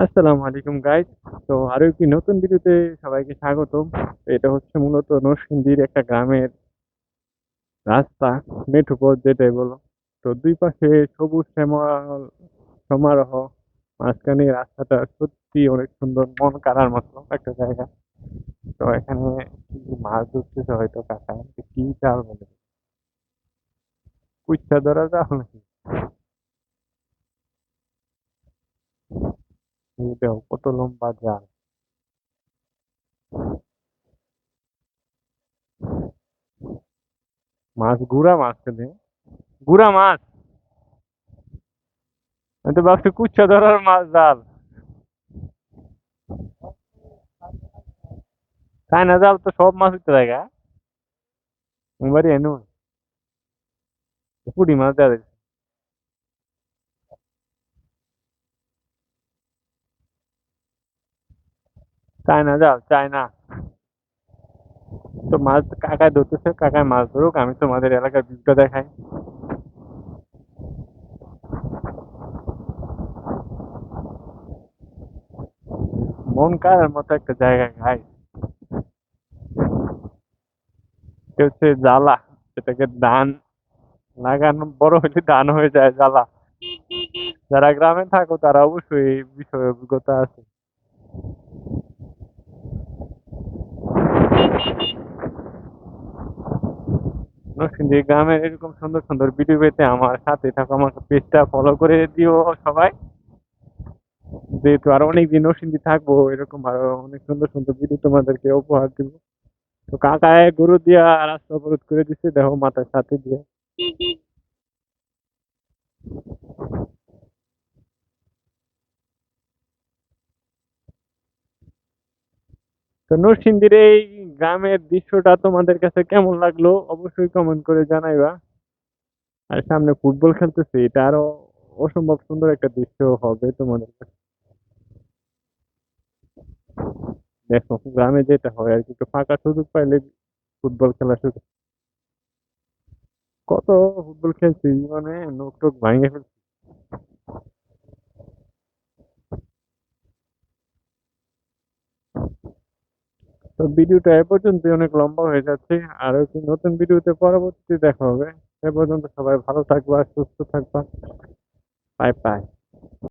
আসসালামু আলাইকুম গাইস। তো আরো একটি নতুন ভিডিওতে সবাইকে স্বাগতম। এটা হচ্ছে মূলত নরসিংদীর একটা গ্রামের রাস্তা, মেঠো পথ যেটাই বলো। তো দুই পাশে সবুজ শ্যামল সমারোহ, মাঝখানে রাস্তাটা সত্যি অনেক সুন্দর, মন কাড়ার মতো একটা জায়গা। তো এখানে কি মাছ ধরতেছে হয়তো কাকা, কি চাল বলে, কুইচ্ছা ধরা যাও নাকি? এই দেখো কত লম্বা জাল। মাছ গুড়া মাছ খেলে, গুড়া মাছ। আমি তো ভাবছি কুচ্ছা ধরার মাছ জাল। চায়না জাল তো সব মাছ উঠতে জায়গা, বাড়ি এনু পুঁটি মাছ দেওয়া যায়। চায়না জাল, চায়না। তো মাছ কাকায় ধরতেছে, কাকায় মাছ ধরুক, আমি তোমাদের এলাকার ভিউটা দেখাই। মন কাড়ার মতো একটা জায়গা গাই। এটা হচ্ছে জ্বালা, সেটাকে ধান লাগানো বড় হলে ধান হয়ে যায় জ্বালা। যারা গ্রামে থাকো তারা অবশ্যই এই বিষয়ে অভিজ্ঞতা আছে। নরসিংদী গ্রামের এরকম সুন্দর সুন্দর ভিডিও পেতে আমার সাথে থাকো, আমার পেজটা ফলো করে দিও সবাই। যেহেতু আরো অনেকদিন নরসিংদী থাকবো, এরকম আরো অনেক সুন্দর সুন্দর ভিডিও তোমাদেরকে উপহার দিব। তো কাকায় গরু দিয়া রাস্তা অবরোধ করে দিচ্ছে, দেখো মাথার সাথে দিয়ে। তো নরসিংদীর এই গ্রামের দৃশ্যটা তোমাদের কাছে কেমন লাগলো অবশ্যই কমেন্ট করে জানাইবা। আর সামনে ফুটবল খেলতেছে, এটা আরো অসম্ভব সুন্দর একটা দৃশ্য হবে তোমাদের কাছে। দেখো গ্রামে যেটা হয় আর কি, একটু ফাঁকা সুযোগ পাইলে ফুটবল খেলা শুরু। কত ফুটবল খেলছি, মানে নোক টোক ভাঙে ফেলছি। তো ভিডিওটা এ পর্যন্ত অনেক লম্বা হয়ে যাচ্ছে। আরো কি নতুন ভিডিওতে পরবর্তীতে দেখা হবে। সে পর্যন্ত সবাই ভালো থাকবা, সুস্থ থাকবা। Bye bye.